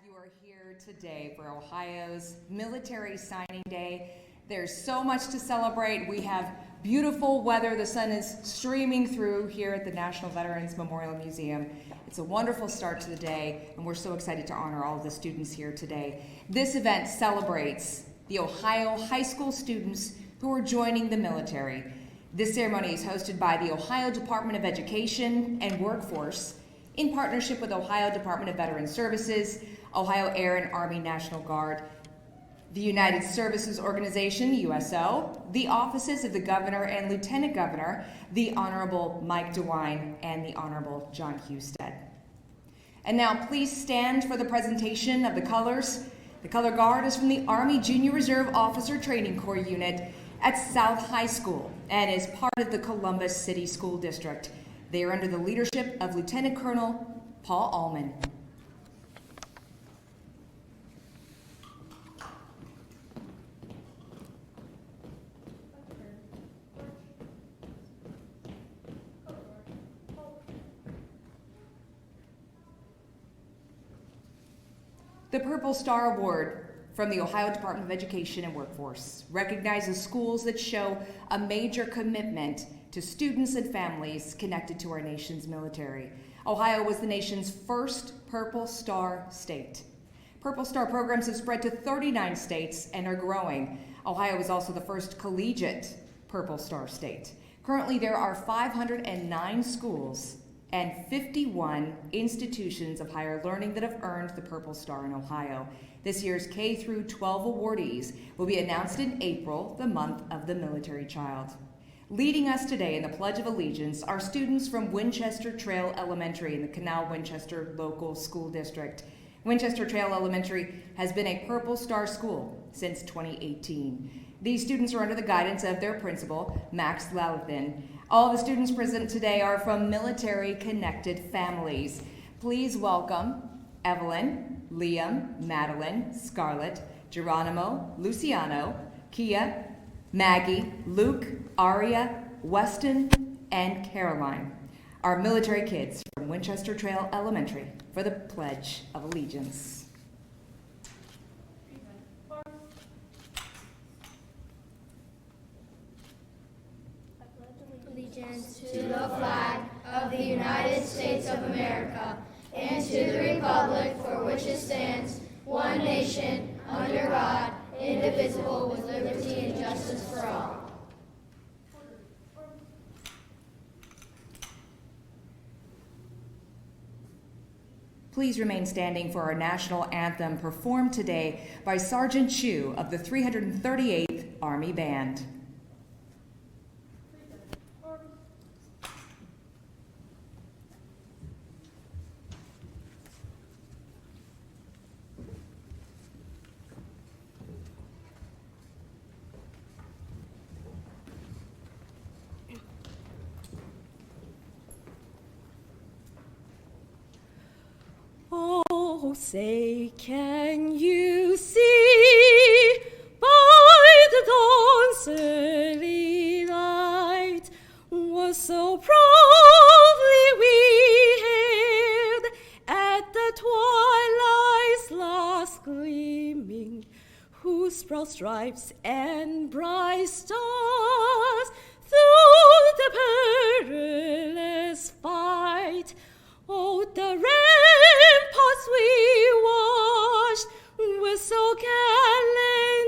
you are here today for Ohio's Military Signing Day. There's so much to celebrate. We have beautiful weather. The sun is streaming through here at the National Veterans Memorial Museum. It's a wonderful start to the day, and we're so excited to honor all of the students here today. This event celebrates the Ohio high school students who are joining the military. This ceremony is hosted by the Ohio Department of Education and Workforce in partnership with Ohio Department of Veteran Services, Ohio Air and Army National Guard, the United Services Organization, USO, the offices of the Governor and Lieutenant Governor, the Honorable Mike DeWine, and the Honorable John Husted. And now please stand for the presentation of the colors. The color guard is from the Army Junior Reserve Officer Training Corps unit at South High School and is part of the Columbus City School District. They are under the leadership of Lieutenant Colonel Paul Allman. The Purple Star Award from the Ohio Department of Education and Workforce recognizes schools that show a major commitment to students and families connected to our nation's military. Ohio was the nation's first Purple Star state. Purple Star programs have spread to 39 states and are growing. Ohio is also the first collegiate Purple Star state. Currently, there are 509 schools and 51 institutions of higher learning that have earned the Purple Star in Ohio. This year's K through 12 awardees will be announced in April, the month of the military child. Leading us today in the Pledge of Allegiance are students from Winchester Trail Elementary in the Canal-Winchester Local School District. Winchester Trail Elementary has been a Purple Star school since 2018. These students are under the guidance of their principal, Max Lalithin. All the students present today are from military-connected families. Please welcome Evelyn, Liam, Madeline, Scarlett, Geronimo, Luciano, Kia, Maggie, Luke, Aria, Weston, and Caroline, our military kids from Winchester Trail Elementary, for the Pledge of Allegiance. Allegiance to the flag of the United States of America and to the republic for which it stands, one nation, under God, indivisible, with liberty and justice for all. Please remain standing for our national anthem performed today by Sergeant Chu of the 338th Army Band. Oh, say, can you see by the dawn's early light what so proudly we hailed at the twilight's last gleaming, whose broad stripes and bright stars through the perilous fight, oh, the ramparts we watched were so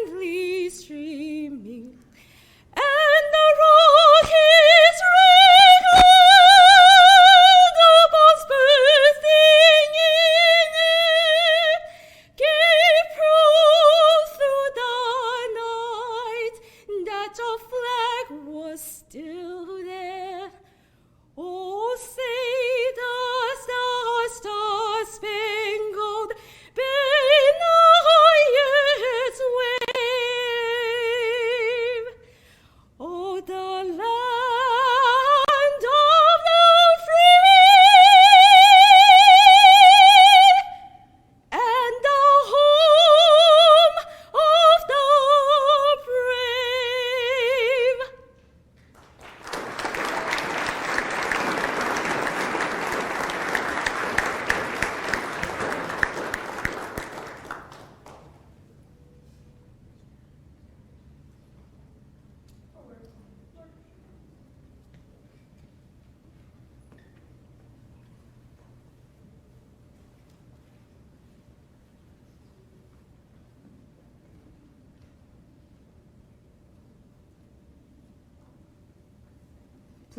gallantly streaming, and the rockets rang on, the bombs bursting in air gave proof through the night that our flag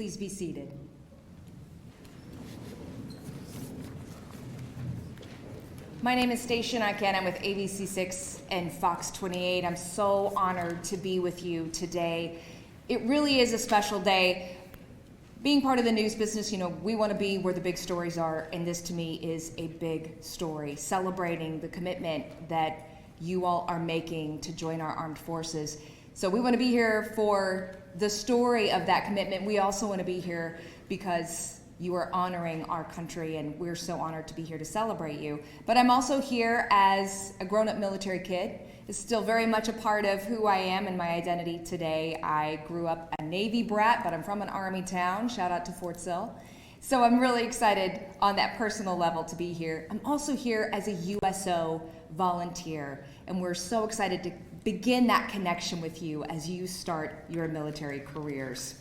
Please be seated. My name is Stacia Nycan. I'm with ABC6 and Fox 28. I'm so honored to be with you today. It really is a special day. Being part of the news business, we want to be where the big stories are, and this to me is a big story, celebrating the commitment that you all are making to join our armed forces. So we want to be here for the story of that commitment. We also want to be here because you are honoring our country, and we're so honored to be here to celebrate you. But I'm also here as a grown-up military kid. It's still very much a part of who I am and my identity today. I grew up a Navy brat, but I'm from an Army town. Shout out to Fort Sill. So I'm really excited on that personal level to be here. I'm also here as a USO volunteer, and we're so excited to begin that connection with you as you start your military careers.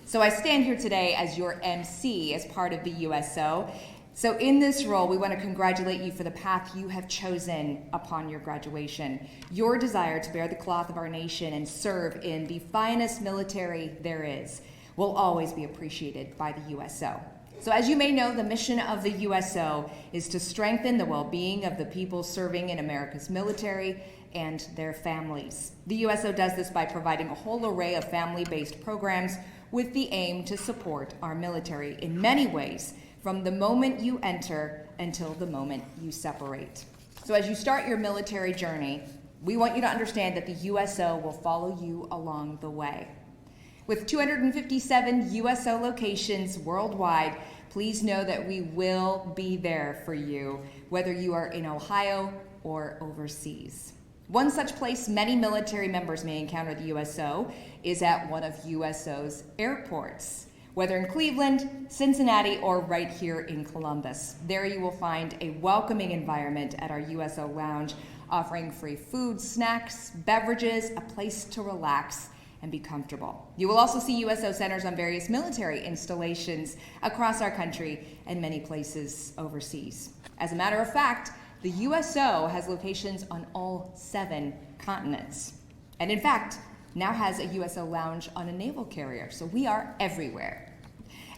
So I stand here today as your MC as part of the USO. So in this role, we want to congratulate you for the path you have chosen upon your graduation. Your desire to bear the cloth of our nation and serve in the finest military there is will always be appreciated by the USO. So as you may know, the mission of the USO is to strengthen the well-being of the people serving in America's military and their families. The USO does this by providing a whole array of family-based programs with the aim to support our military in many ways, from the moment you enter until the moment you separate. So as you start your military journey, we want you to understand that the USO will follow you along the way. With 257 USO locations worldwide, please know that we will be there for you, whether you are in Ohio or overseas. One such place many military members may encounter the USO is at one of USO's airports, whether in Cleveland, Cincinnati, or right here in Columbus. There you will find a welcoming environment at our USO lounge, offering free food, snacks, beverages, a place to relax and be comfortable. You will also see USO centers on various military installations across our country and many places overseas. As a matter of fact, the USO has locations on all 7 continents. And in fact, now has a USO lounge on a naval carrier, so we are everywhere.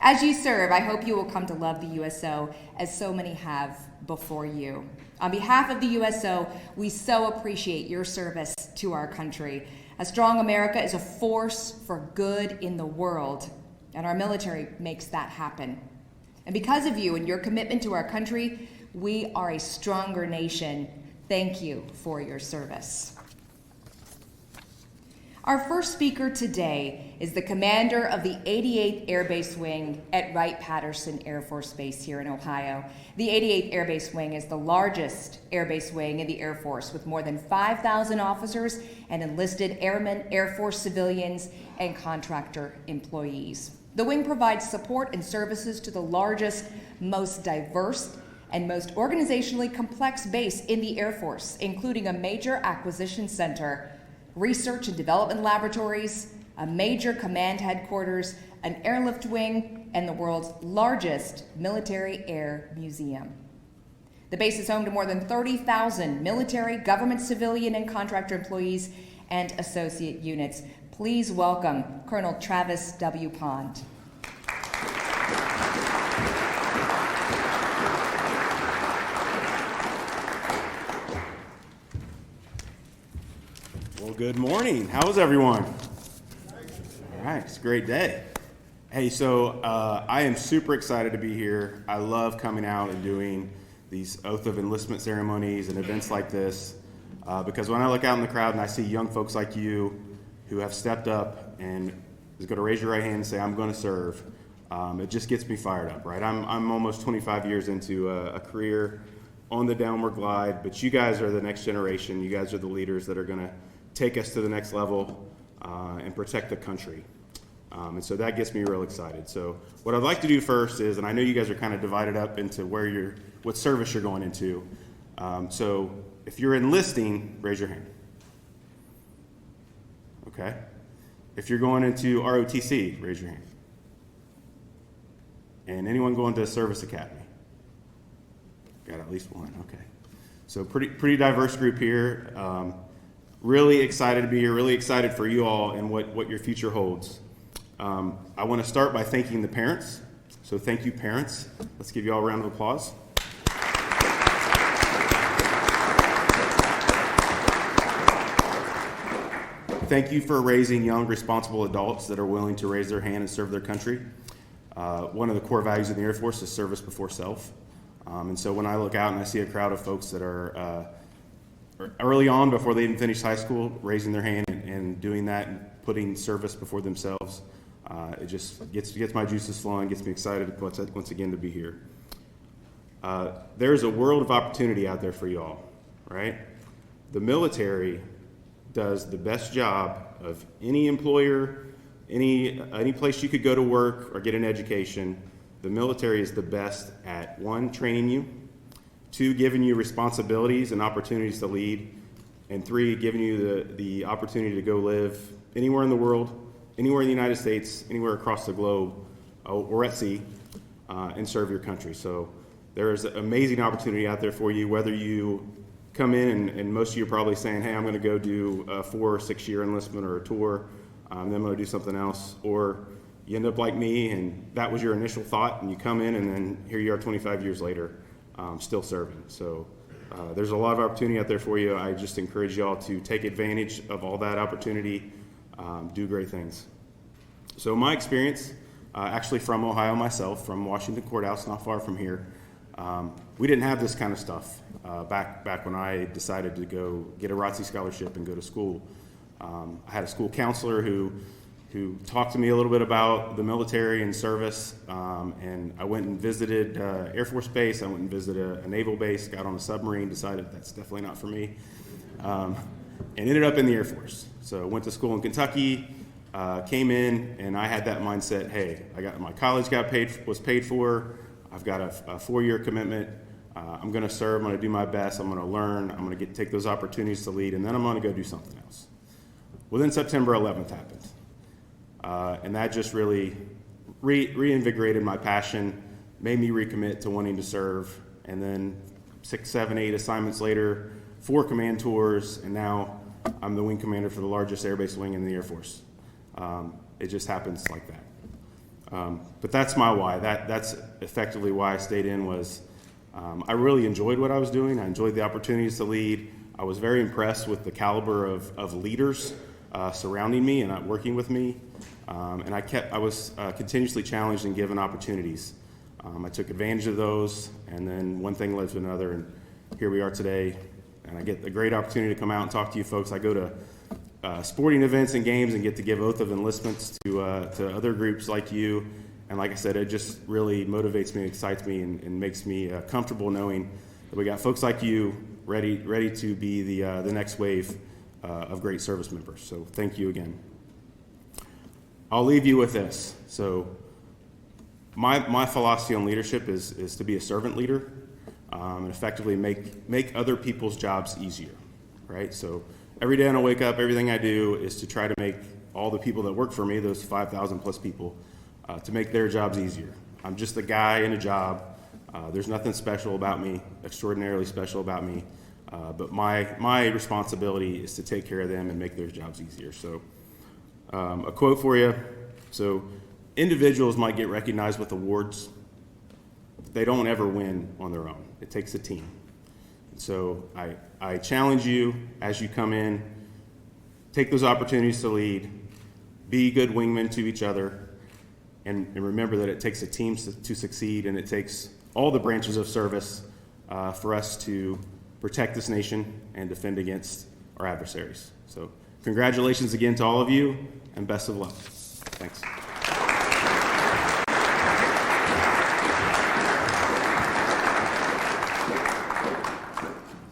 As you serve, I hope you will come to love the USO as so many have before you. On behalf of the USO, we so appreciate your service to our country. A strong America is a force for good in the world, and our military makes that happen. And because of you and your commitment to our country, we are a stronger nation. Thank you for your service. Our first speaker today is the commander of the 88th Air Base Wing at Wright-Patterson Air Force Base here in Ohio. The 88th Air Base Wing is the largest air base wing in the Air Force, with more than 5,000 officers and enlisted airmen, Air Force civilians, and contractor employees. The wing provides support and services to the largest, most diverse, and most organizationally complex base in the Air Force, including a major acquisition center, research and development laboratories, a major command headquarters, an airlift wing, and the world's largest military air museum. The base is home to more than 30,000 military, government, civilian, and contractor employees and associate units. Please welcome Colonel Travis W. Pond. Well, good morning. How is everyone? All right, it's a great day. Hey, so I am super excited to be here. I love coming out and doing these oath of enlistment ceremonies and events like this because when I look out in the crowd and I see young folks like you who have stepped up and is going to raise your right hand and say, I'm going to serve, it just gets me fired up, right? I'm almost 25 years into a career on the downward glide, but you guys are the next generation. You guys are the leaders that are going to take us to the next level and protect the country. And so that gets me real excited. So what I'd like to do first is, and I know you guys are kind of divided up into what service you're going into. So if you're enlisting, raise your hand. Okay. If you're going into ROTC, raise your hand. And anyone going to Service Academy? Got at least one, okay. So pretty diverse group here. Really excited to be here, really excited for you all and what your future holds. I want to start by thanking the parents. So thank you, parents. Let's give you all a round of applause. Thank you for raising young, responsible adults that are willing to raise their hand and serve their country. One of the core values of the Air Force is service before self. And so when I look out and I see a crowd of folks that are early on, before they even finish high school, raising their hand and doing that and putting service before themselves, it just gets my juices flowing, gets me excited once again to be here. There's a world of opportunity out there for you all, right? The military does the best job of any employer, any place you could go to work or get an education. The military is the best at, 1, training you, 2, giving you responsibilities and opportunities to lead, and 3, giving you the opportunity to go live anywhere in the world, anywhere in the United States, anywhere across the globe, or at sea, and serve your country. So there is an amazing opportunity out there for you, whether you come in and most of you are probably saying, hey, I'm going to go do a 4 or 6 year enlistment or a tour, then I'm going to do something else, or you end up like me and that was your initial thought and you come in and then here you are 25 years later, still serving. So there's a lot of opportunity out there for you. I just encourage you all to take advantage of all that opportunity, do great things. So my experience, actually from Ohio myself, from Washington Courthouse, not far from here, we didn't have this kind of stuff back when I decided to go get a ROTC scholarship and go to school. I had a school counselor who talked to me a little bit about the military and service, and I went and visited Air Force Base. I went and visited a naval base, got on a submarine, decided that's definitely not for me, and ended up in the Air Force. So went to school in Kentucky, came in, and I had that mindset, hey, my college was paid for, I've got a 4-year commitment, I'm going to serve, I'm going to do my best, I'm going to learn, I'm going to take those opportunities to lead, and then I'm going to go do something else. Well, then September 11th happened, and that just really reinvigorated my passion, made me recommit to wanting to serve, and then 6, 7, 8 assignments later, 4 command tours, and now I'm the wing commander for the largest airbase wing in the Air Force. It just happens like that. But that's my why. That's effectively why I stayed in was I really enjoyed what I was doing. I enjoyed the opportunities to lead. I was very impressed with the caliber of leaders surrounding me and working with me. And I was continuously challenged and given opportunities. I took advantage of those, and then one thing led to another, and here we are today. And I get a great opportunity to come out and talk to you folks. I go to sporting events and games and get to give oath of enlistments to other groups like you. And like I said, it just really motivates me, excites me, and makes me comfortable knowing that we got folks like you ready to be the next wave of great service members. So thank you again. I'll leave you with this. So my philosophy on leadership is to be a servant leader and effectively make other people's jobs easier, right? So every day when I wake up, everything I do is to try to make all the people that work for me, those 5,000 plus people, to make their jobs easier. I'm just a guy in a job. There's nothing special about me, extraordinarily special about me, but my responsibility is to take care of them and make their jobs easier. So a quote for you. So individuals might get recognized with awards, but they don't ever win on their own. It takes a team. So I challenge you as you come in, take those opportunities to lead, be good wingmen to each other, and remember that it takes a team to succeed, and it takes all the branches of service for us to protect this nation and defend against our adversaries. So congratulations again to all of you, and best of luck. Thanks.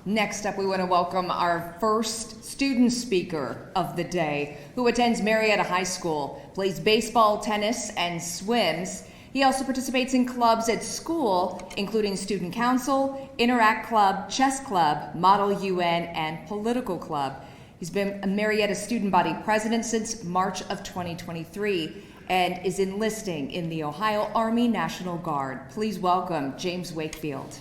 Next up, we want to welcome our first student speaker of the day, who attends Marietta High School, plays baseball, tennis, and swims. He also participates in clubs at school, including Student Council, Interact Club, Chess Club, Model UN, and Political Club. He's been a Marietta Student Body President since March of 2023 and is enlisting in the Ohio Army National Guard. Please welcome James Wakefield.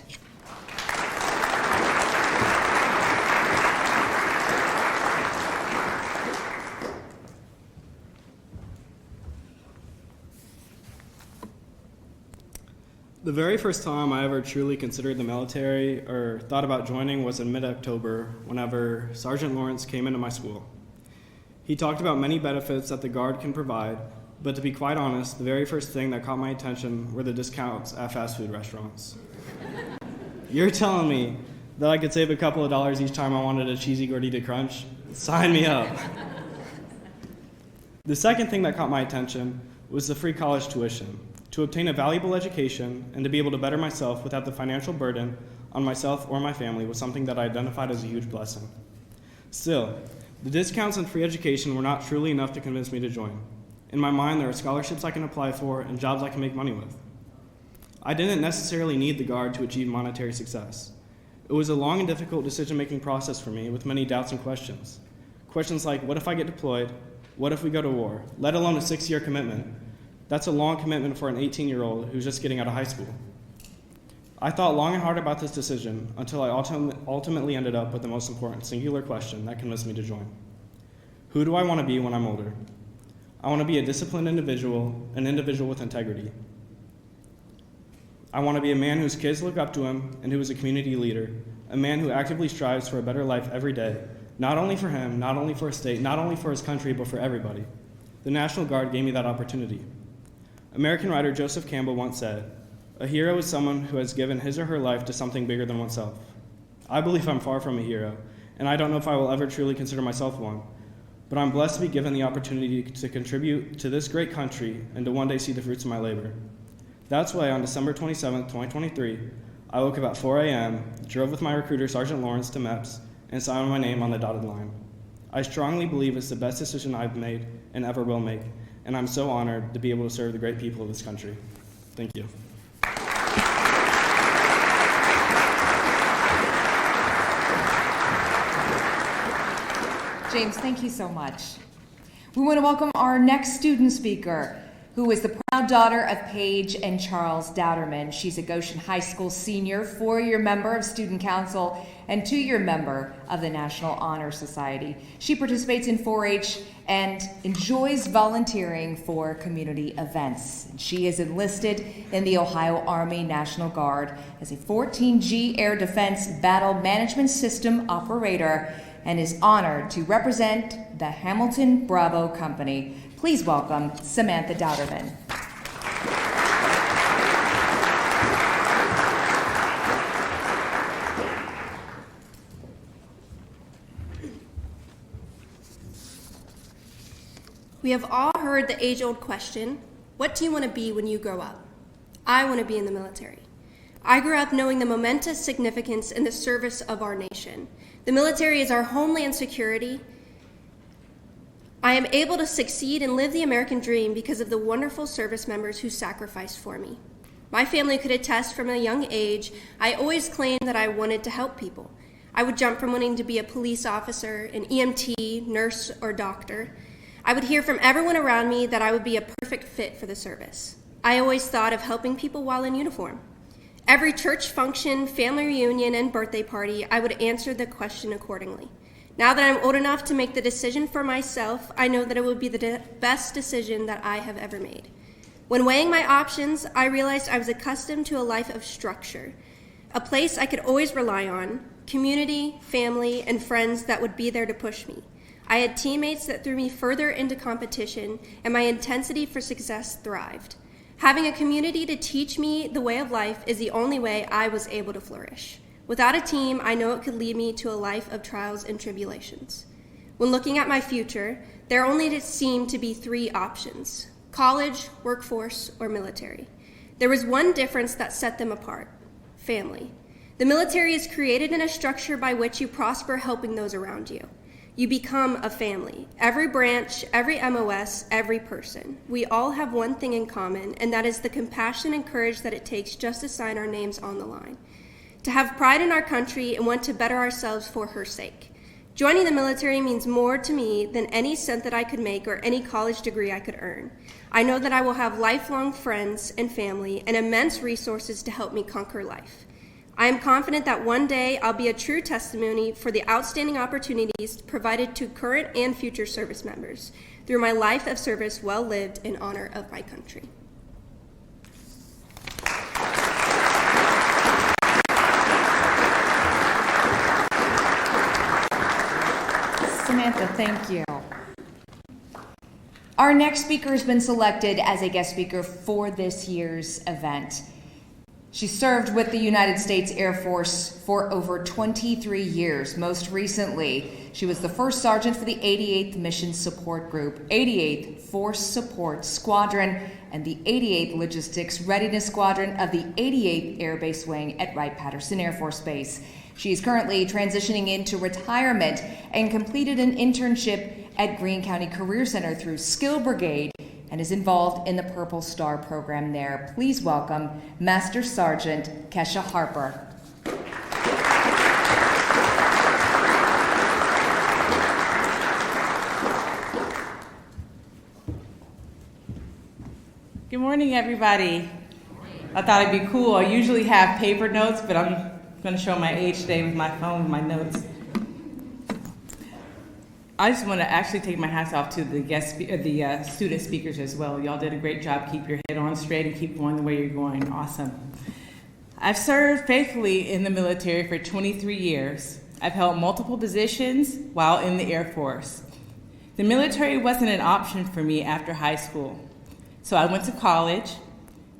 The very first time I ever truly considered the military or thought about joining was in mid-October whenever Sergeant Lawrence came into my school. He talked about many benefits that the Guard can provide, but to be quite honest, the very first thing that caught my attention were the discounts at fast food restaurants. You're telling me that I could save a couple of dollars each time I wanted a cheesy gordita crunch? Sign me up. The second thing that caught my attention was the free college tuition. To obtain a valuable education and to be able to better myself without the financial burden on myself or my family was something that I identified as a huge blessing. Still, the discounts and free education were not truly enough to convince me to join. In my mind, there are scholarships I can apply for and jobs I can make money with. I didn't necessarily need the Guard to achieve monetary success. It was a long and difficult decision-making process for me with many doubts and questions. Questions like, what if I get deployed? What if we go to war? Let alone a 6-year commitment. That's a long commitment for an 18-year-old who's just getting out of high school. I thought long and hard about this decision until I ultimately ended up with the most important singular question that convinced me to join. Who do I want to be when I'm older? I want to be a disciplined individual, an individual with integrity. I want to be a man whose kids look up to him and who is a community leader, a man who actively strives for a better life every day, not only for him, not only for his state, not only for his country, but for everybody. The National Guard gave me that opportunity. American writer Joseph Campbell once said, "A hero is someone who has given his or her life to something bigger than oneself." I believe I'm far from a hero, and I don't know if I will ever truly consider myself one, but I'm blessed to be given the opportunity to contribute to this great country and to one day see the fruits of my labor. That's why on December 27, 2023, I woke up at 4 a.m., drove with my recruiter, Sergeant Lawrence, to MEPS, and signed my name on the dotted line. I strongly believe it's the best decision I've made and ever will make, and I'm so honored to be able to serve the great people of this country. Thank you. James, thank you so much. We want to welcome our next student speaker, who is the proud daughter of Paige and Charles Dowderman. She's a Goshen High School senior, 4-year member of Student Council, and 2-year member of the National Honor Society. She participates in 4-H and enjoys volunteering for community events. She is enlisted in the Ohio Army National Guard as a 14G Air Defense Battle Management System operator and is honored to represent the Hamilton Bravo Company. Please welcome Samantha Dowderman. We have all heard the age-old question, what do you want to be when you grow up? I want to be in the military. I grew up knowing the momentous significance in the service of our nation. The military is our homeland security. I am able to succeed and live the American dream because of the wonderful service members who sacrificed for me. My family could attest from a young age, I always claimed that I wanted to help people. I would jump from wanting to be a police officer, an EMT, nurse, or doctor. I would hear from everyone around me that I would be a perfect fit for the service. I always thought of helping people while in uniform. Every church function, family reunion, and birthday party, I would answer the question accordingly. Now that I'm old enough to make the decision for myself, I know that it would be the best decision that I have ever made. When weighing my options, I realized I was accustomed to a life of structure, a place I could always rely on, community, family, and friends that would be there to push me. I had teammates that threw me further into competition, and my intensity for success thrived. Having a community to teach me the way of life is the only way I was able to flourish. Without a team, I know it could lead me to a life of trials and tribulations. When looking at my future, there only seemed to be 3 options: college, workforce, or military. There was one difference that set them apart: family. The military is created in a structure by which you prosper helping those around you. You become a family. Every branch, every MOS, every person. We all have one thing in common, and that is the compassion and courage that it takes just to sign our names on the line. To have pride in our country and want to better ourselves for her sake. Joining the military means more to me than any cent that I could make or any college degree I could earn. I know that I will have lifelong friends and family and immense resources to help me conquer life. I am confident that one day I'll be a true testimony for the outstanding opportunities provided to current and future service members through my life of service well lived in honor of my country. Samantha, thank you. Our next speaker has been selected as a guest speaker for this year's event. She served with the United States Air Force for over 23 years. Most recently, she was the first sergeant for the 88th Mission Support Group, 88th Force Support Squadron, and the 88th Logistics Readiness Squadron of the 88th Air Base Wing at Wright-Patterson Air Force Base. She is currently transitioning into retirement and completed an internship at Greene County Career Center through Skill Brigade and is involved in the Purple Star program there. Please welcome Master Sergeant Kesha Harper. Good morning, everybody. I thought it'd be cool. I usually have paper notes, but I'm going to show my age today with my phone with my notes. I just want to actually take my hats off to the student speakers as well. Y'all did a great job. Keep your head on straight and keep going the way you're going. Awesome. I've served faithfully in the military for 23 years. I've held multiple positions while in the Air Force. The military wasn't an option for me after high school, so I went to college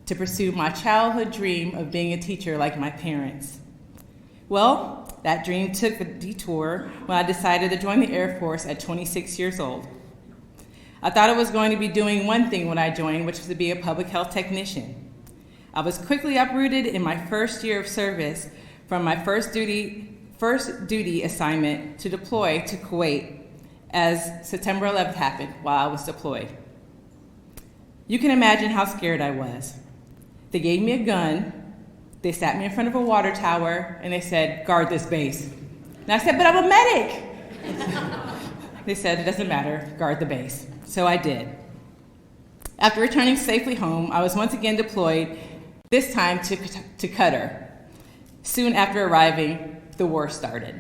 to pursue my childhood dream of being a teacher like my parents. Well, that dream took a detour when I decided to join the Air Force at 26 years old. I thought I was going to be doing one thing when I joined, which was to be a public health technician. I was quickly uprooted in my first year of service from my first duty assignment to deploy to Kuwait as September 11th happened while I was deployed. You can imagine how scared I was. They gave me a gun. They sat me in front of a water tower, and they said, "Guard this base." And I said, "But I'm a medic." They said, "It doesn't matter, guard the base." So I did. After returning safely home, I was once again deployed, this time to Qatar. Soon after arriving, the war started.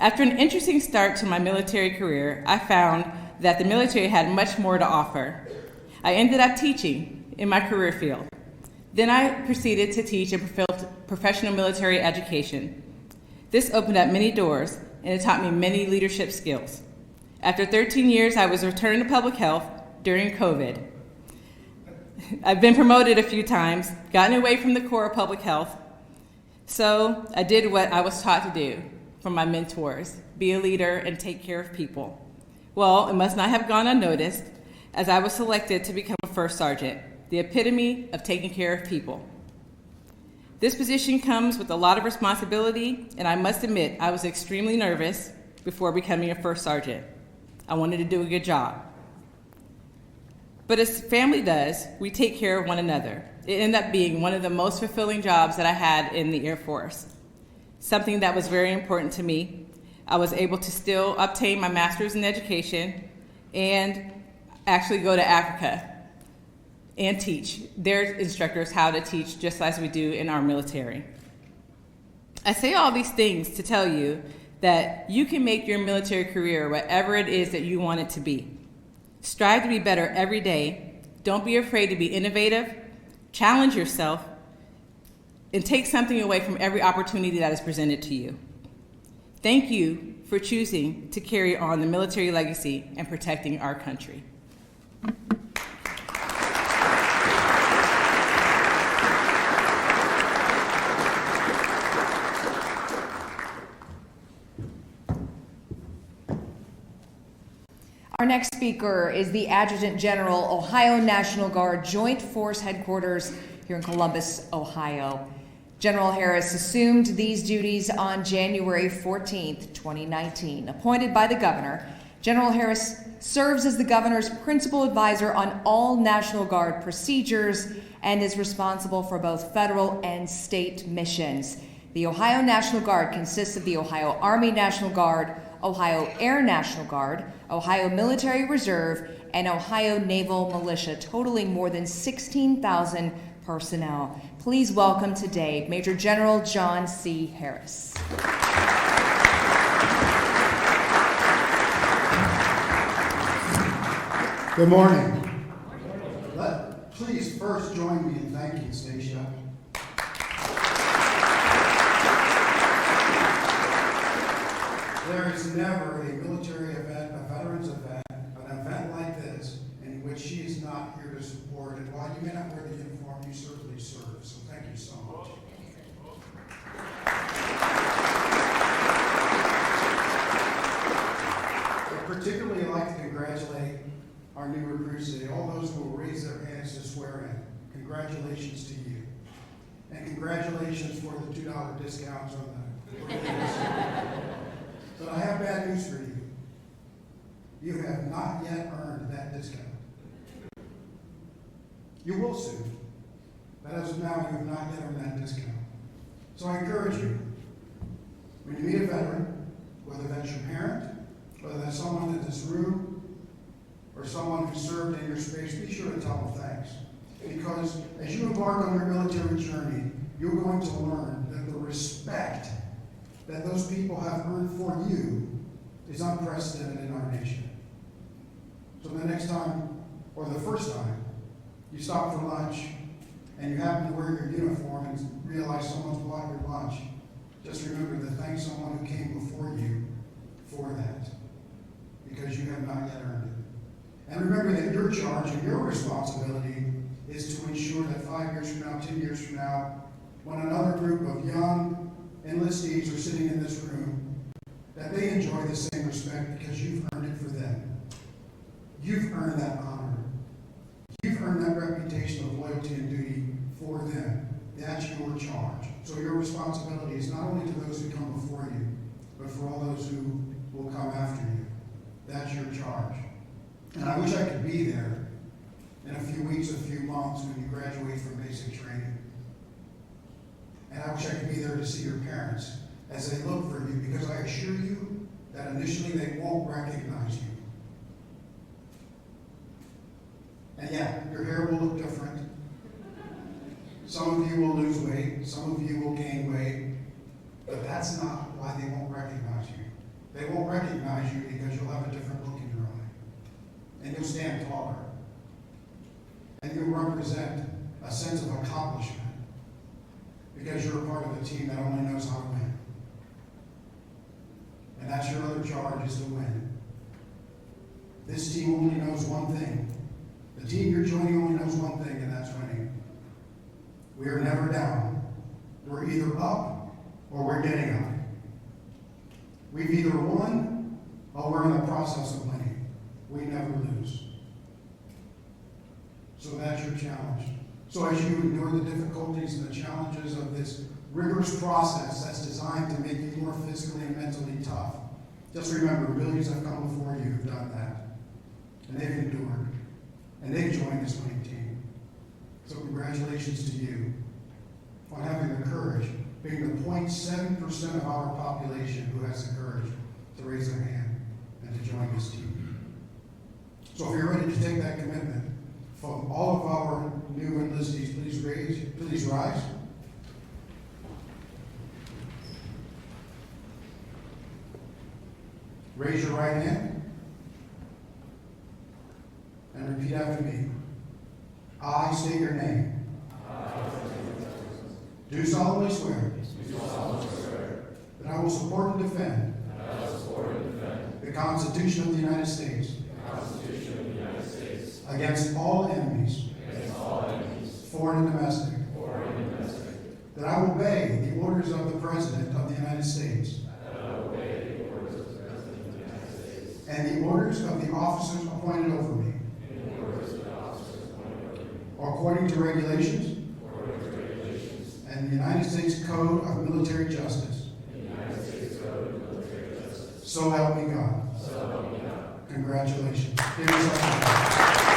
After an interesting start to my military career, I found that the military had much more to offer. I ended up teaching in my career field. Then I proceeded to teach in professional military education. This opened up many doors, and it taught me many leadership skills. After 13 years, I was returned to public health during COVID. I've been promoted a few times, gotten away from the core of public health, so I did what I was taught to do from my mentors, be a leader and take care of people. Well, it must not have gone unnoticed, as I was selected to become a first sergeant, the epitome of taking care of people. This position comes with a lot of responsibility, and I must admit I was extremely nervous before becoming a first sergeant. I wanted to do a good job. But as family does, we take care of one another. It ended up being one of the most fulfilling jobs that I had in the Air Force, something that was very important to me. I was able to still obtain my master's in education and actually go to Africa and teach their instructors how to teach just as we do in our military. I say all these things to tell you that you can make your military career whatever it is that you want it to be. Strive to be better every day. Don't be afraid to be innovative. Challenge yourself and take something away from every opportunity that is presented to you. Thank you for choosing to carry on the military legacy and protecting our country. Our next speaker is the Adjutant General, Ohio National Guard Joint Force Headquarters here in Columbus, Ohio. General Harris assumed these duties on January 14th, 2019. Appointed by the governor, General Harris serves as the governor's principal advisor on all National Guard procedures and is responsible for both federal and state missions. The Ohio National Guard consists of the Ohio Army National Guard, Ohio Air National Guard, Ohio Military Reserve, and Ohio Naval Militia, totaling more than 16,000 personnel. Please welcome today Major General John C. Harris. Good morning. Please first join me in thanking Stacia. There is is never a military event, a veterans event, an event like this, in which she is not here to support. And while you may not wear the uniform, you certainly serve. So thank you so much. I'd particularly like to congratulate our new recruits today, all those who will raise their hands to swear in. Congratulations to you. And congratulations for the $2 discounts on the But I have bad news for you. You have not yet earned that discount. You will soon. But as of now, you have not yet earned that discount. So I encourage you, when you meet a veteran, whether that's your parent, whether that's someone in this room, or someone who served in your space, be sure to tell them thanks. Because as you embark on your military journey, you're going to learn that the respect that those people have earned for you is unprecedented in our nation. So the next time, or the first time, you stop for lunch and you happen to wear your uniform and realize someone's bought your lunch, just remember to thank someone who came before you for that, because you have not yet earned it. And remember that your charge and your responsibility is to ensure that 5 years from now, 10 years from now, when another group of young enlistees are sitting in this room, that they enjoy the same respect because you've earned it for them. You've earned that honor. You've earned that reputation of loyalty and duty for them. That's your charge. So your responsibility is not only to those who come before you, but for all those who will come after you. That's your charge. And I wish I could be there in a few weeks, a few months when you graduate from basic training. And I wish I could be there to see your parents as they look for you, because I assure you that initially they won't recognize you. And yeah, your hair will look different. Some of you will lose weight, some of you will gain weight, but that's not why they won't recognize you. They won't recognize you because you'll have a different look in your eye. And you'll stand taller. And you'll represent a sense of accomplishment, because you're a part of a team that only knows how to win. And that's your other charge, is to win. This team only knows one thing. The team you're joining only knows one thing, and that's winning. We are never down. We're either up or we're getting up. We've either won or we're in the process of winning. We never lose. So that's your challenge. So as you endure the difficulties and the challenges of this rigorous process that's designed to make you more physically and mentally tough, just remember, millions have come before you who've done that. And they've endured. And they've joined this winning team. So congratulations to you on having the courage, being the 0.7% of our population who has the courage to raise their hand and to join this team. So if you're ready to take that commitment, from all of our new enlistees, please rise. Raise your right hand and repeat after me. I state your name. Do solemnly swear that I will support and defend the Constitution of the United States against all enemies, foreign and domestic, that I will obey the orders of the President of the United States and the orders of the officers appointed over me, according to regulations and the United States Code of Military Justice. So help me God. Congratulations. Give yourself a hand.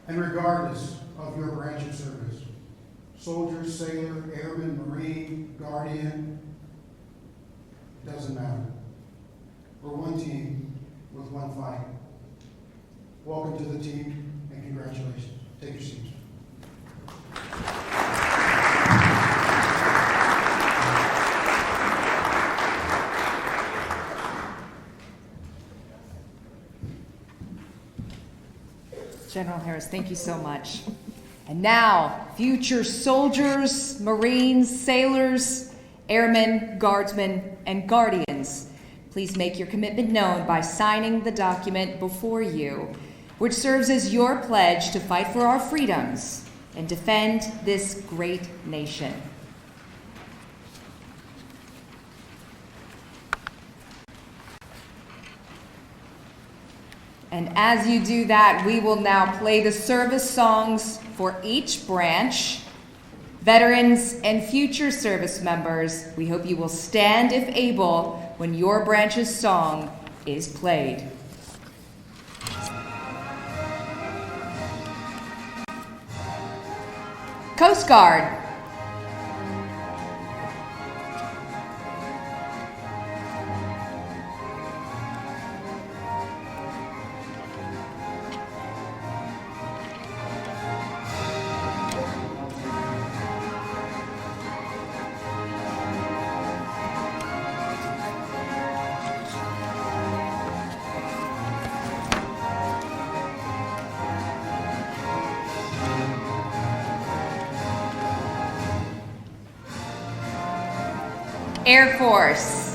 And regardless of your branch of service, soldier, sailor, airman, marine, guardian, it doesn't matter. We're one team with one fight. Welcome to the team and congratulations. Take your seats. General Harris, thank you so much. And now, future soldiers, Marines, sailors, airmen, guardsmen, and guardians, please make your commitment known by signing the document before you, which serves as your pledge to fight for our freedoms and defend this great nation. And as you do that, we will now play the service songs for each branch. Veterans and future service members, we hope you will stand if able when your branch's song is played. Coast Guard. Air Force.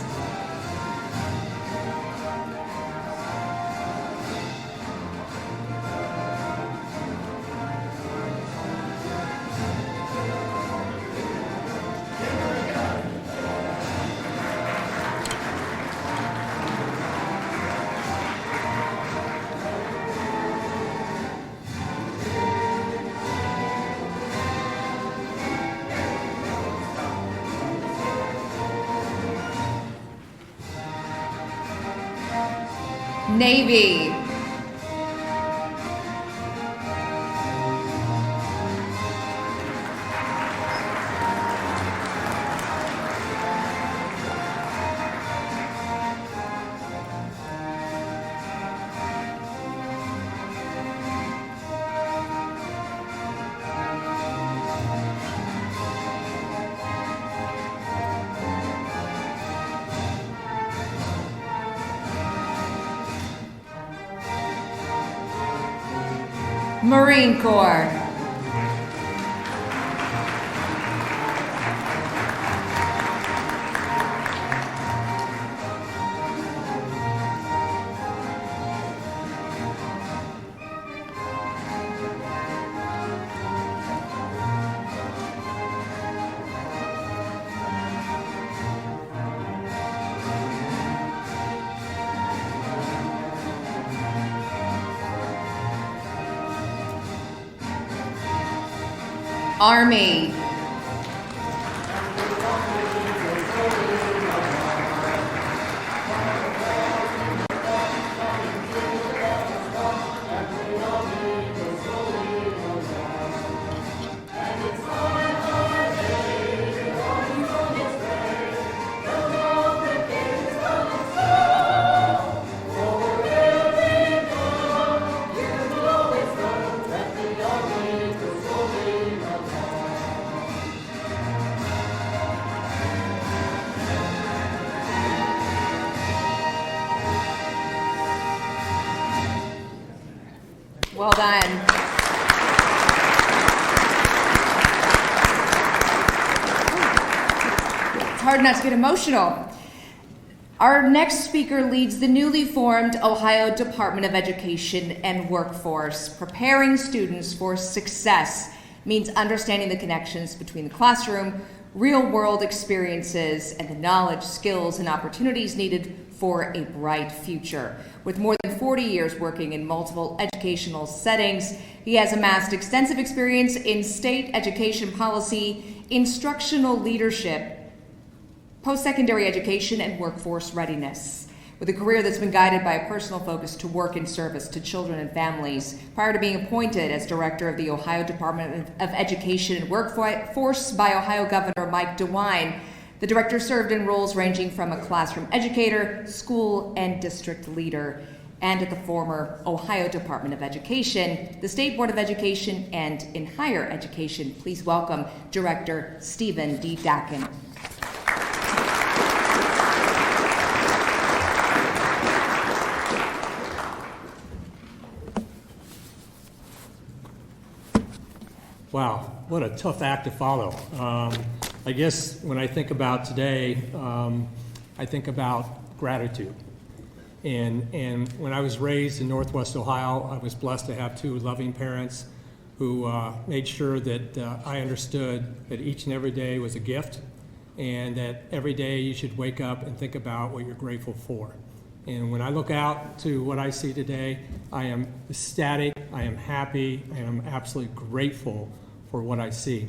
Navy. Marine Corps. Army. Well done. It's hard not to get emotional. Our next speaker leads the newly formed Ohio Department of Education and Workforce. Preparing students for success means understanding the connections between the classroom, real-world experiences, and the knowledge, skills, and opportunities needed for a bright future. With more than 40 years working in multiple educational settings, he has amassed extensive experience in state education policy, instructional leadership, post-secondary education, and workforce readiness. With a career that's been guided by a personal focus to work in service to children and families, prior to being appointed as director of the Ohio Department of Education and Workforce by Ohio Governor Mike DeWine, the director served in roles ranging from a classroom educator, school and district leader, and at the former Ohio Department of Education, the State Board of Education, and in higher education. Please welcome Director Stephen D. Dakin. Wow, what a tough act to follow. I guess when I think about today, I think about gratitude. And when I was raised in Northwest Ohio, I was blessed to have two loving parents who made sure that I understood that each and every day was a gift, and that every day you should wake up and think about what you're grateful for. And when I look out to what I see today, I am ecstatic, I am happy, I am absolutely grateful for what I see.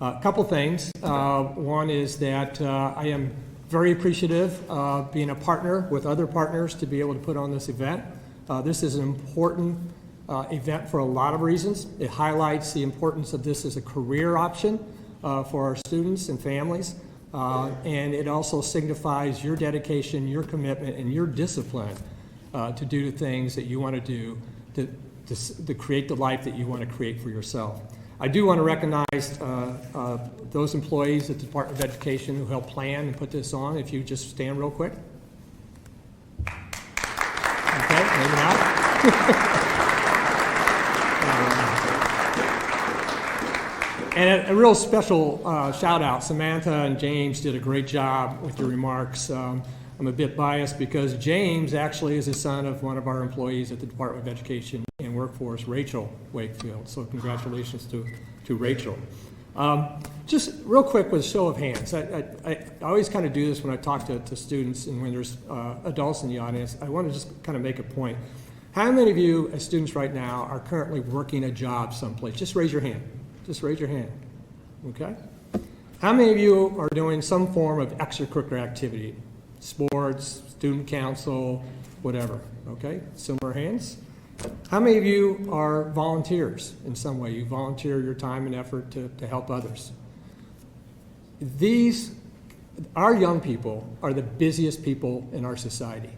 A couple things. One is that I am very appreciative of being a partner with other partners to be able to put on this event. This is an important event for a lot of reasons. It highlights the importance of this as a career option for our students and families. And it also signifies your dedication, your commitment, and your discipline to do the things that you want to do to create the life that you want to create for yourself. I do want to recognize those employees at the Department of Education who helped plan and put this on. If you just stand real quick. Okay, maybe not. And a real special shout out. Samantha and James did a great job with your remarks. I'm a bit biased because James actually is the son of one of our employees at the Department of Education and Workforce, Rachel Wakefield. So congratulations to Rachel. Just real quick with a show of hands. I always kind of do this when I talk to students and when there's adults in the audience. I want to just kind of make a point. How many of you as students right now are currently working a job someplace? Just raise your hand. Just raise your hand, okay? How many of you are doing some form of extracurricular activity? Sports, student council, whatever, okay? Similar hands. How many of you are volunteers in some way? You volunteer your time and effort to help others. Our young people are the busiest people in our society.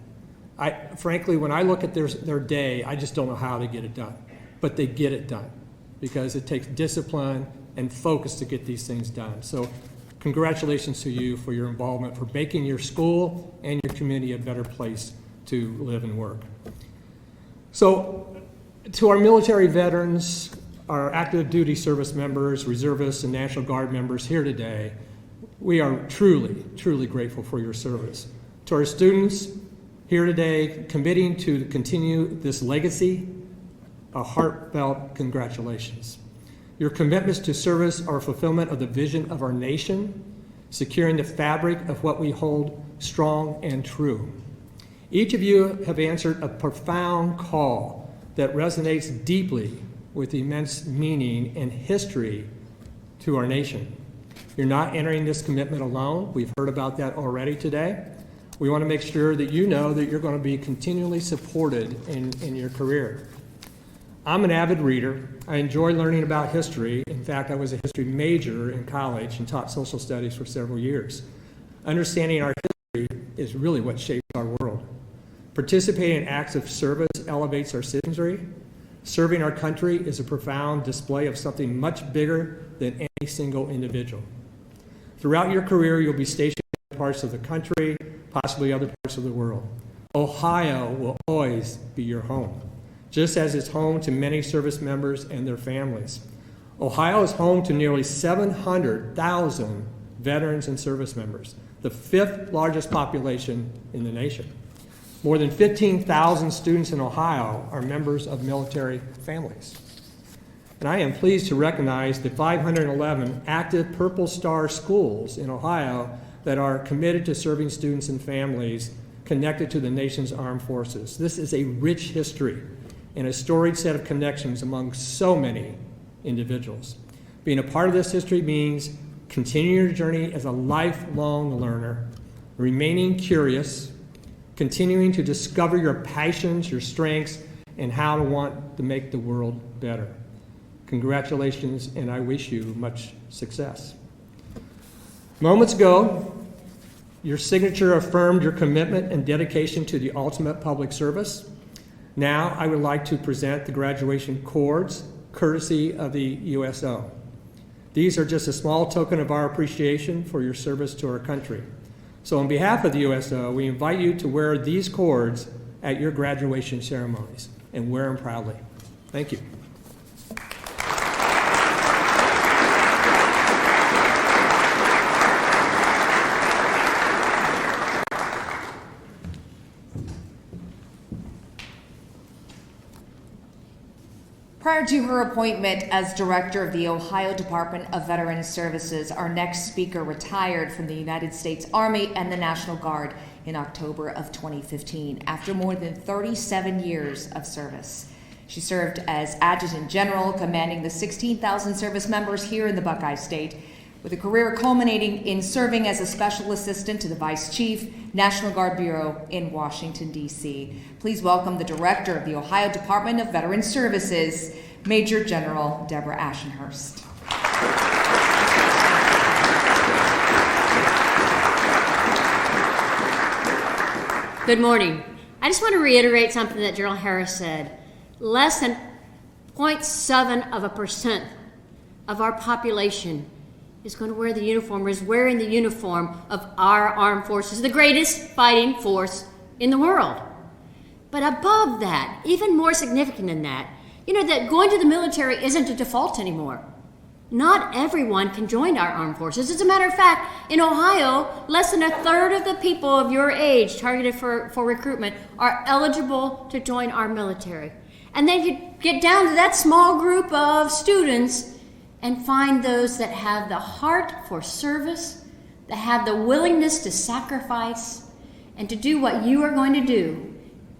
Frankly, when I look at their day, I just don't know how they get it done, but they get it done, because it takes discipline and focus to get these things done. So congratulations to you for your involvement, for making your school and your community a better place to live and work. So to our military veterans, our active duty service members, reservists, and National Guard members here today, we are truly, truly grateful for your service. To our students here today, committing to continue this legacy, a heartfelt congratulations. Your commitments to service are a fulfillment of the vision of our nation, securing the fabric of what we hold strong and true. Each of you have answered a profound call that resonates deeply with immense meaning and history to our nation. You're not entering this commitment alone. We've heard about that already today. We want to make sure that you know that you're going to be continually supported in your career. I'm an avid reader. I enjoy learning about history. In fact, I was a history major in college and taught social studies for several years. Understanding our history is really what shapes our world. Participating in acts of service elevates our citizenry. Serving our country is a profound display of something much bigger than any single individual. Throughout your career, you'll be stationed in other parts of the country, possibly other parts of the world. Ohio will always be your home, just as it's home to many service members and their families. Ohio is home to nearly 700,000 veterans and service members, the 5th largest population in the nation. More than 15,000 students in Ohio are members of military families. And I am pleased to recognize the 511 active Purple Star schools in Ohio that are committed to serving students and families connected to the nation's armed forces. This is a rich history and a storied set of connections among so many individuals. Being a part of this history means continuing your journey as a lifelong learner, remaining curious, continuing to discover your passions, your strengths, and how to want to make the world better. Congratulations, and I wish you much success. Moments ago, your signature affirmed your commitment and dedication to the ultimate public service. Now, I would like to present the graduation cords, courtesy of the USO. These are just a small token of our appreciation for your service to our country. So on behalf of the USO, we invite you to wear these cords at your graduation ceremonies, and wear them proudly. Thank you. Prior to her appointment as director of the Ohio Department of Veterans Services, our next speaker retired from the United States Army and the National Guard in October of 2015 after more than 37 years of service. She served as Adjutant General, commanding the 16,000 service members here in the Buckeye State, with a career culminating in serving as a special assistant to the Vice Chief, National Guard Bureau in Washington, D.C. Please welcome the Director of the Ohio Department of Veterans Services, Major General Deborah Ashenhurst. Good morning. I just want to reiterate something that General Harris said. Less than 0.7% of our population is going to wear the uniform, or is wearing the uniform of our armed forces, the greatest fighting force in the world. But above that, even more significant than that, you know that going to the military isn't a default anymore. Not everyone can join our armed forces. As a matter of fact, in Ohio, less than 1/3 of the people of your age targeted for recruitment are eligible to join our military. And then you get down to that small group of students and find those that have the heart for service, that have the willingness to sacrifice and to do what you are going to do.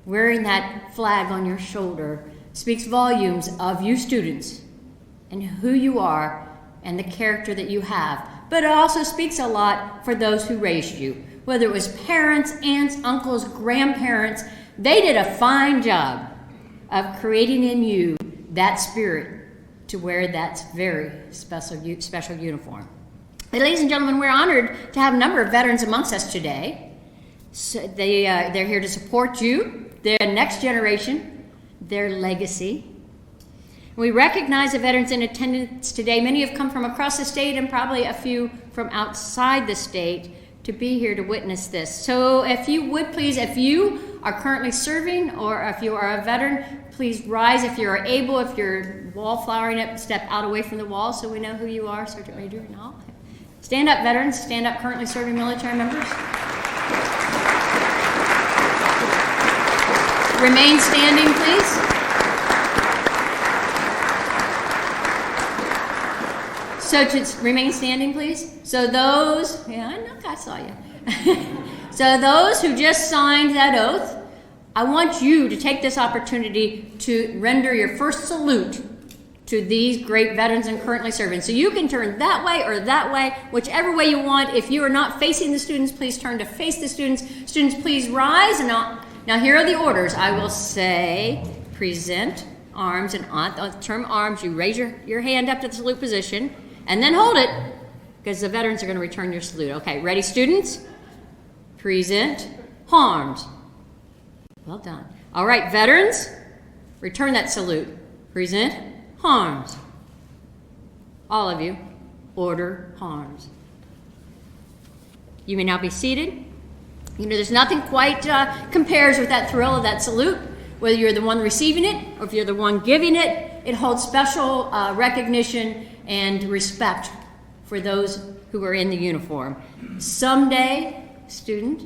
Wearing that flag on your shoulder speaks volumes of you students and who you are and the character that you have. But it also speaks a lot for those who raised you. Whether it was parents, aunts, uncles, grandparents, they did a fine job of creating in you that spirit to wear that very special uniform. But ladies and gentlemen, we're honored to have a number of veterans amongst us today. So they're here to support you, their next generation, their legacy. We recognize the veterans in attendance today. Many have come from across the state and probably a few from outside the state to be here to witness this. So if you would please, if you are currently serving or if you are a veteran, please rise if you are able. If you're wallflowering it, step out away from the wall so we know who you are. Sergeant Major, no. Stand up, veterans. Stand up, currently serving military members. Remain standing, please. So to remain standing, please. So those, yeah, I know I saw you. So those who just signed that oath, I want you to take this opportunity to render your first salute to these great veterans and currently serving. So you can turn that way or that way, whichever way you want. If you are not facing the students, please turn to face the students. Students, please rise. And now here are the orders. I will say, present arms, and on the term arms, you raise your hand up to the salute position, and then hold it, because the veterans are going to return your salute. Okay, ready, students? Present arms. Well done. All right, veterans, return that salute. Present arms. All of you, order arms. You may now be seated. You know, there's nothing quite compares with that thrill of that salute, whether you're the one receiving it or if you're the one giving it. It holds special recognition and respect for those who are in the uniform. Someday, students,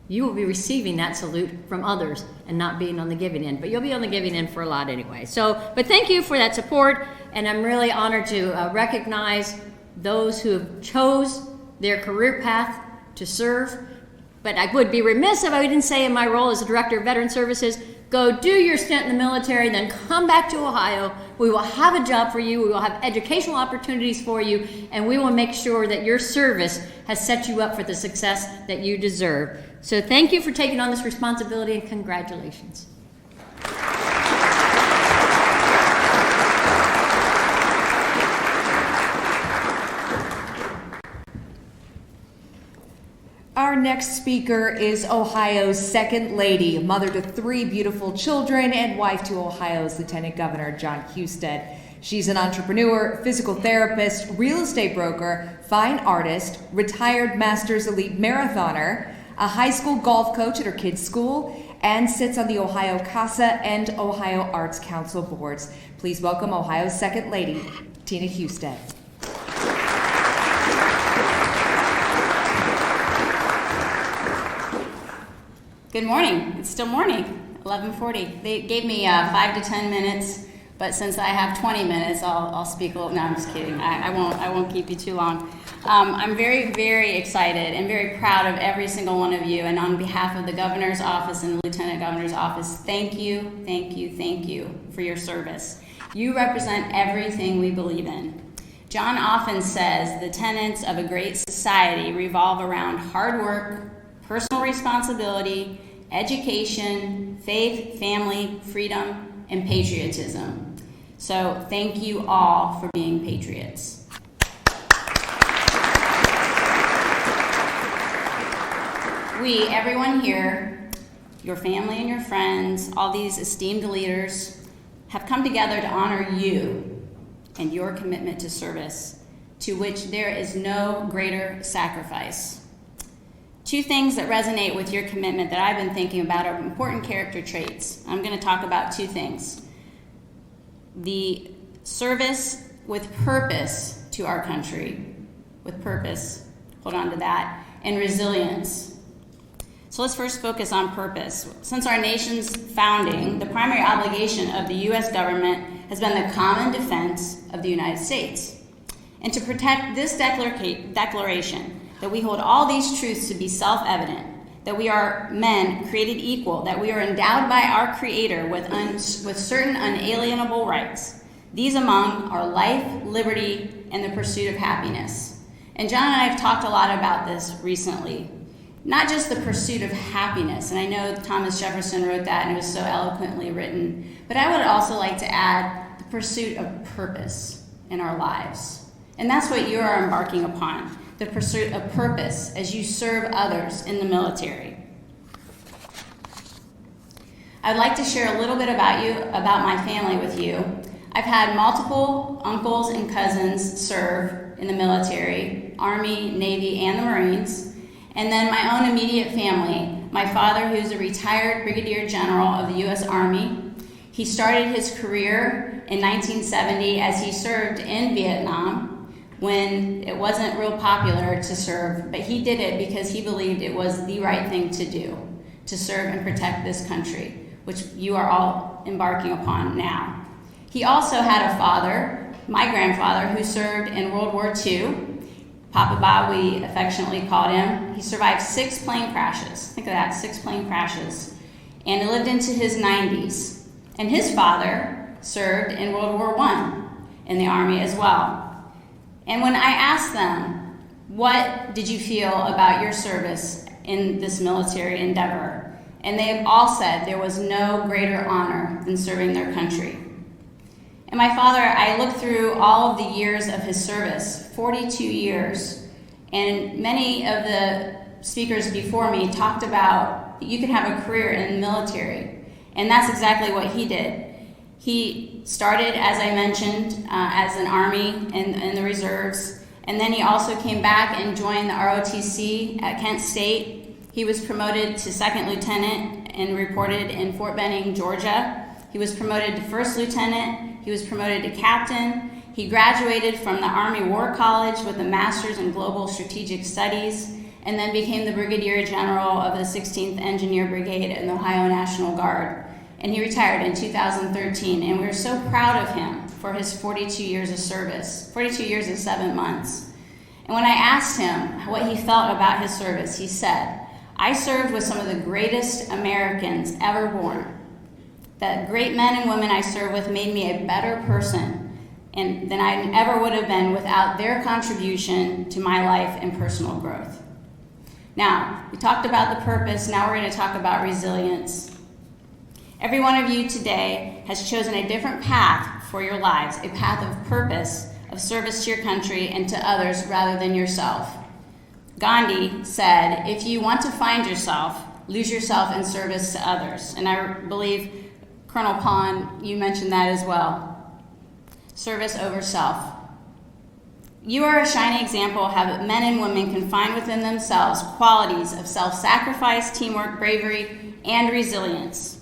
you will be receiving that salute from others and not being on the giving end, but you'll be on the giving end for a lot anyway. But thank you for that support, and I'm really honored to recognize those who have chose their career path to serve. But I would be remiss if I didn't say in my role as a Director of Veteran Services, go do your stint in the military, then come back to Ohio. We will have a job for you. We will have educational opportunities for you, and we will make sure that your service has set you up for the success that you deserve. So thank you for taking on this responsibility, and congratulations. Our next speaker is Ohio's second lady, mother to 3 beautiful children, and wife to Ohio's Lieutenant Governor John Husted. She's an entrepreneur, physical therapist, real estate broker, fine artist, retired Masters Elite marathoner, a high school golf coach at her kids' school, and sits on the Ohio CASA and Ohio Arts Council boards. Please welcome Ohio's second lady, Tina Husted. Good morning. It's still morning, 11:40. They gave me 5 to 10 minutes but since I have 20 minutes, I'll speak a little. No, I'm just kidding. I won't keep you too long. I'm very, very excited and very proud of every single one of you. And on behalf of the governor's office and the lieutenant governor's office, thank you, thank you, thank you for your service. You represent everything we believe in. John often says the tenets of a great society revolve around hard work, personal responsibility, education, faith, family, freedom, and patriotism. So thank you all for being patriots. We, everyone here, your family and your friends, all these esteemed leaders, have come together to honor you and your commitment to service, to which there is no greater sacrifice. Two things that resonate with your commitment that I've been thinking about are important character traits. I'm going to talk about two things. The service with purpose to our country, with purpose, hold on to that, and resilience. So let's first focus on purpose. Since our nation's founding, the primary obligation of the U.S. government has been the common defense of the United States. And to protect this declaration, that we hold all these truths to be self-evident, that we are men created equal, that we are endowed by our Creator with certain unalienable rights. These among are life, liberty, and the pursuit of happiness. And John and I have talked a lot about this recently. Not just the pursuit of happiness, and I know Thomas Jefferson wrote that and it was so eloquently written, but I would also like to add the pursuit of purpose in our lives. And that's what you are embarking upon. The pursuit of purpose as you serve others in the military. I'd like to share a little bit about my family with you. I've had multiple uncles and cousins serve in the military, Army, Navy, and the Marines. And then my own immediate family, my father, who's a retired Brigadier General of the U.S. Army. He started his career in 1970 as he served in Vietnam, when it wasn't real popular to serve, but he did it because he believed it was the right thing to do, to serve and protect this country, which you are all embarking upon now. He also had a father, my grandfather, who served in World War II. Papa Bob, we affectionately called him. He survived 6 plane crashes. Think of that, 6 plane crashes. And he lived into his 90s. And his father served in World War I in the Army as well. And when I asked them, what did you feel about your service in this military endeavor? And they have all said there was no greater honor than serving their country. And my father, I looked through all of the years of his service, 42 years, and many of the speakers before me talked about you can have a career in the military. And that's exactly what he did. He started, as I mentioned, as an Army in the reserves, and then he also came back and joined the ROTC at Kent State. He was promoted to 2nd Lieutenant and reported in Fort Benning, Georgia. He was promoted to 1st Lieutenant. He was promoted to Captain. He graduated from the Army War College with a Master's in Global Strategic Studies, and then became the Brigadier General of the 16th Engineer Brigade in the Ohio National Guard. And he retired in 2013, and we were so proud of him for his 42 years of service, 42 years and 7 months. And when I asked him what he felt about his service, he said, I served with some of the greatest Americans ever born. The great men and women I served with made me a better person than I ever would have been without their contribution to my life and personal growth. Now, we talked about the purpose, now we're going to talk about resilience. Every one of you today has chosen a different path for your lives, a path of purpose, of service to your country and to others rather than yourself. Gandhi said, if you want to find yourself, lose yourself in service to others. And I believe, Colonel Pond, you mentioned that as well. Service over self. You are a shining example of how men and women can find within themselves qualities of self-sacrifice, teamwork, bravery, and resilience.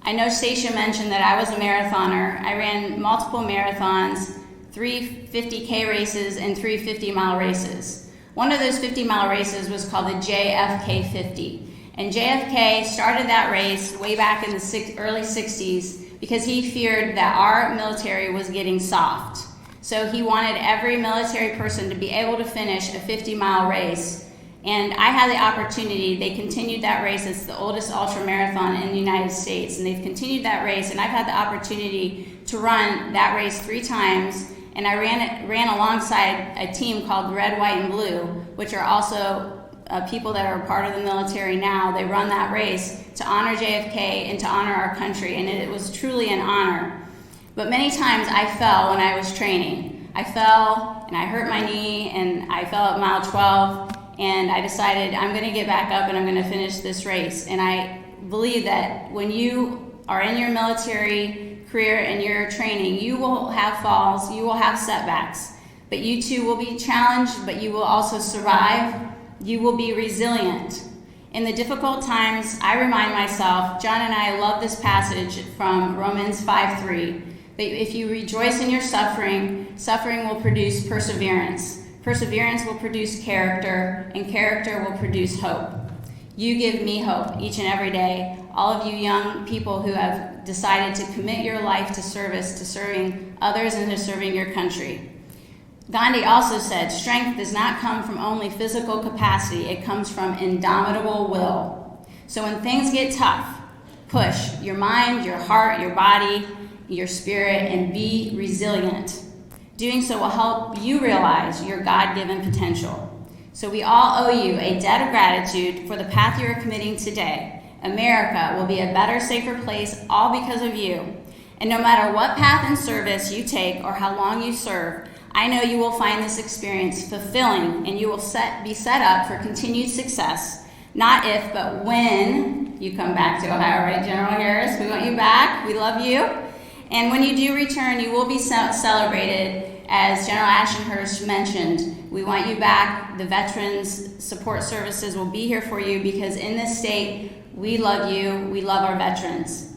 I know Stacia mentioned that I was a marathoner. I ran multiple marathons, 3 50K races, and 3 50-mile races. One of those 50-mile races was called the JFK 50. And JFK started that race way back in the early 60s because he feared that our military was getting soft. So he wanted every military person to be able to finish a 50-mile race. And I had the opportunity. They continued that race. It's the oldest ultra marathon in the United States, and they've continued that race. And I've had the opportunity to run that race 3 times, and I ran alongside a team called Red, White, and Blue, which are also people that are part of the military now. They run that race to honor JFK and to honor our country, and it was truly an honor. But many times I fell when I was training. I fell, and I hurt my knee, and I fell at mile 12. And I decided I'm going to get back up and I'm going to finish this race. And I believe that when you are in your military career and your training, you will have falls, you will have setbacks, but you too will be challenged, but you will also survive. You will be resilient. In the difficult times, I remind myself, John and I love this passage from Romans 5:3. But if you rejoice in your suffering, suffering will produce perseverance. Perseverance will produce character, and character will produce hope. You give me hope each and every day. All of you young people who have decided to commit your life to service, to serving others and to serving your country. Gandhi also said, strength does not come from only physical capacity, it comes from indomitable will. So when things get tough, push your mind, your heart, your body, your spirit, and be resilient. Doing so will help you realize your God-given potential. So we all owe you a debt of gratitude for the path you are committing today. America will be a better, safer place all because of you. And no matter what path in service you take or how long you serve, I know you will find this experience fulfilling and you will be set up for continued success. Not if, but when you come back to Ohio, right, General Harris? We want you back. We love you. And when you do return, you will be celebrated. As General Ashenhurst mentioned, we want you back. The Veterans Support Services will be here for you because in this state, we love you. We love our veterans.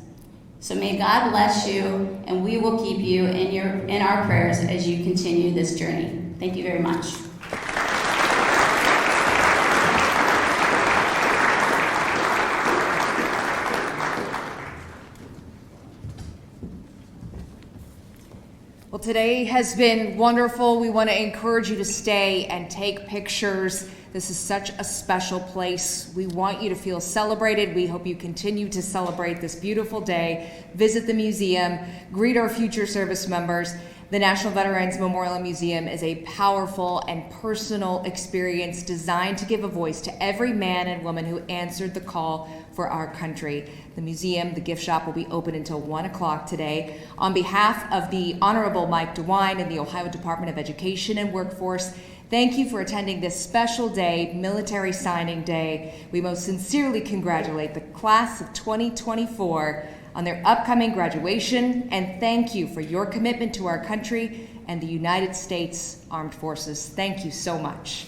So may God bless you, and we will keep you in our prayers as you continue this journey. Thank you very much. Well, today has been wonderful. We want to encourage you to stay and take pictures. This is such a special place. We want you to feel celebrated. We hope you continue to celebrate this beautiful day. Visit the museum, greet our future service members. The National Veterans Memorial Museum is a powerful and personal experience designed to give a voice to every man and woman who answered the call for our country. The museum, the gift shop will be open until 1 o'clock today. On behalf of the Honorable Mike DeWine and the Ohio Department of Education and Workforce, thank you for attending this special day, Military Signing Day. We most sincerely congratulate the class of 2024 on their upcoming graduation, and thank you for your commitment to our country and the United States Armed Forces. Thank you so much.